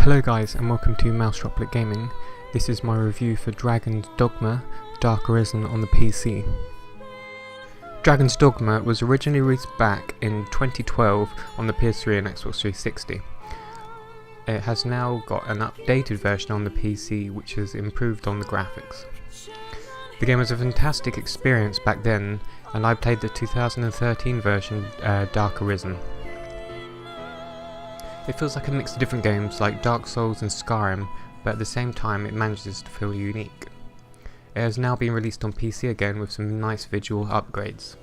Hello guys and welcome to Mouse Droplet Gaming. This is my review for Dragon's Dogma Dark Arisen on the PC. Dragon's Dogma was originally released back in 2012 on the PS3 and Xbox 360. It has now got an updated version on the PC which has improved on the graphics. The game was a fantastic experience back then, and I played the 2013 version, Dark Arisen. It feels like a mix of different games like Dark Souls and Skyrim, but at the same time it manages to feel unique. It has now been released on PC again with some nice visual upgrades.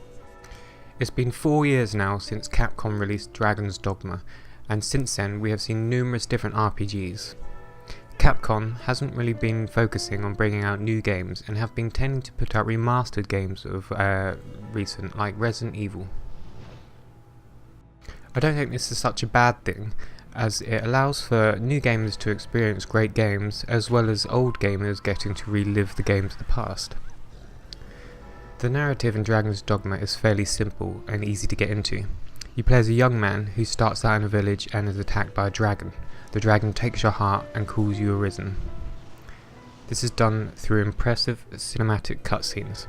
It's been 4 years now since Capcom released Dragon's Dogma, and since then we have seen numerous different RPGs. Capcom hasn't really been focusing on bringing out new games and have been tending to put out remastered games of recent, like Resident Evil. I don't think this is such a bad thing, as it allows for new gamers to experience great games, as well as old gamers getting to relive the games of the past. The narrative in Dragon's Dogma is fairly simple and easy to get into. You play as a young man who starts out in a village and is attacked by a dragon. The dragon takes your heart and calls you Arisen. This is done through impressive cinematic cutscenes.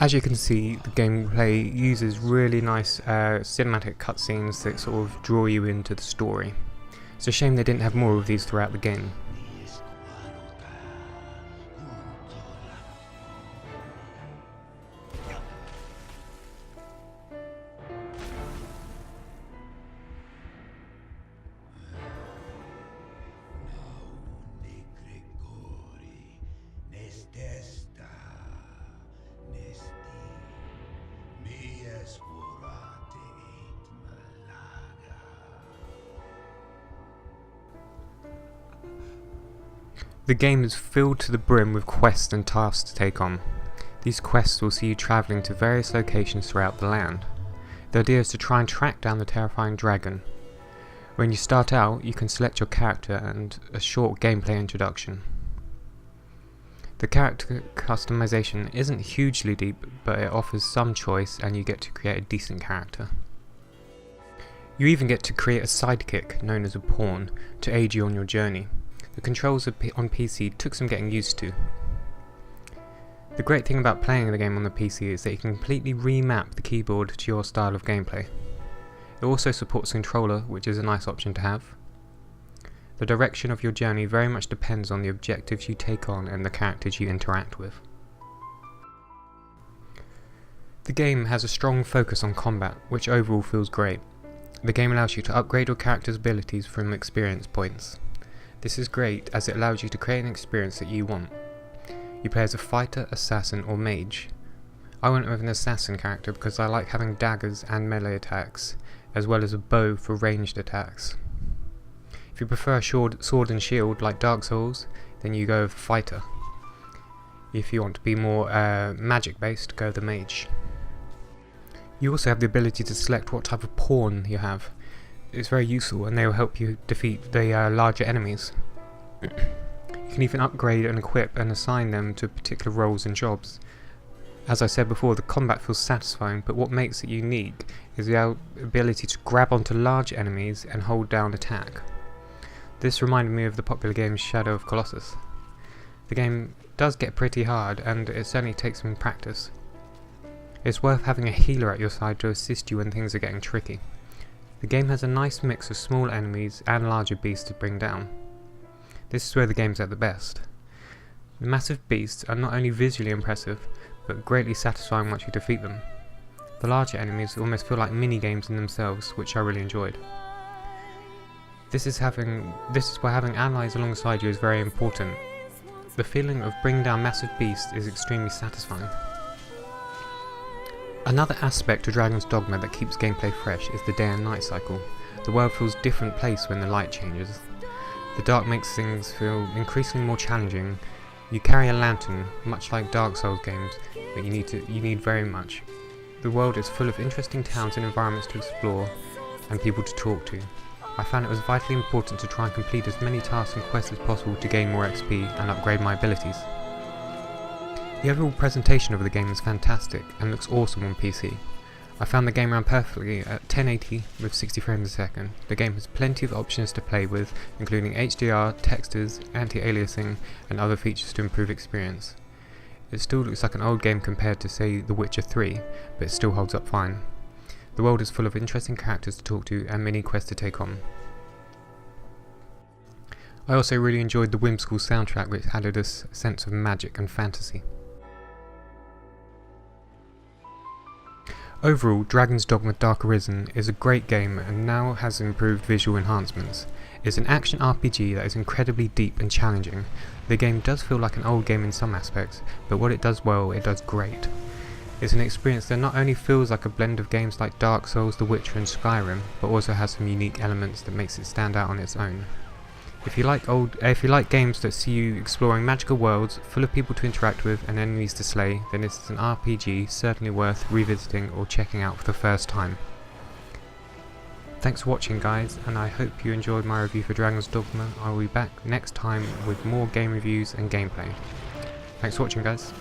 As you can see, the gameplay uses really nice cinematic cutscenes that sort of draw you into the story. It's a shame they didn't have more of these throughout the game. The game is filled to the brim with quests and tasks to take on. These quests will see you travelling to various locations throughout the land. The idea is to try and track down the terrifying dragon. When you start out, you can select your character and a short gameplay introduction. The character customization isn't hugely deep, but it offers some choice and you get to create a decent character. You even get to create a sidekick, known as a pawn, to aid you on your journey. The controls on PC took some getting used to. The great thing about playing the game on the PC is that you can completely remap the keyboard to your style of gameplay. It also supports a controller, which is a nice option to have. The direction of your journey very much depends on the objectives you take on and the characters you interact with. The game has a strong focus on combat, which overall feels great. The game allows you to upgrade your character's abilities from experience points. This is great as it allows you to create an experience that you want. You play as a fighter, assassin or mage. I went with an assassin character because I like having daggers and melee attacks, as well as a bow for ranged attacks. If you prefer a sword and shield like Dark Souls, then you go with fighter. If you want to be more magic based, go with the mage. You also have the ability to select what type of pawn you have. It's very useful and they will help you defeat the larger enemies. You can even upgrade and equip and assign them to particular roles and jobs. As I said before, the combat feels satisfying, but what makes it unique is the ability to grab onto large enemies and hold down attack. This reminded me of the popular game Shadow of Colossus. The game does get pretty hard and it certainly takes some practice. It's worth having a healer at your side to assist you when things are getting tricky. The game has a nice mix of small enemies and larger beasts to bring down. This is where the game's at the best. The massive beasts are not only visually impressive, but greatly satisfying once you defeat them. The larger enemies almost feel like mini-games in themselves, which I really enjoyed. This is why having allies alongside you is very important. The feeling of bringing down massive beasts is extremely satisfying. Another aspect to Dragon's Dogma that keeps gameplay fresh is the day and night cycle. The world feels a different place when the light changes. The dark makes things feel increasingly more challenging. You carry a lantern, much like Dark Souls games, but you need very much. The world is full of interesting towns and environments to explore, and people to talk to. I found it was vitally important to try and complete as many tasks and quests as possible to gain more XP and upgrade my abilities. The overall presentation of the game is fantastic and looks awesome on PC. I found the game ran perfectly at 1080 with 60 frames a second. The game has plenty of options to play with, including HDR, textures, anti-aliasing, and other features to improve experience. It still looks like an old game compared to, say, The Witcher 3, but it still holds up fine. The world is full of interesting characters to talk to and many quests to take on. I also really enjoyed the whimsical soundtrack, which added a sense of magic and fantasy. Overall, Dragon's Dogma Dark Arisen is a great game and now has improved visual enhancements. It's an action RPG that is incredibly deep and challenging. The game does feel like an old game in some aspects, but what it does well, it does great. It's an experience that not only feels like a blend of games like Dark Souls, The Witcher and Skyrim, but also has some unique elements that makes it stand out on its own. If you like games that see you exploring magical worlds, full of people to interact with and enemies to slay, then this is an RPG certainly worth revisiting or checking out for the first time. Thanks for watching guys, and I hope you enjoyed my review for Dragon's Dogma. I will be back next time with more game reviews and gameplay. Thanks for watching guys.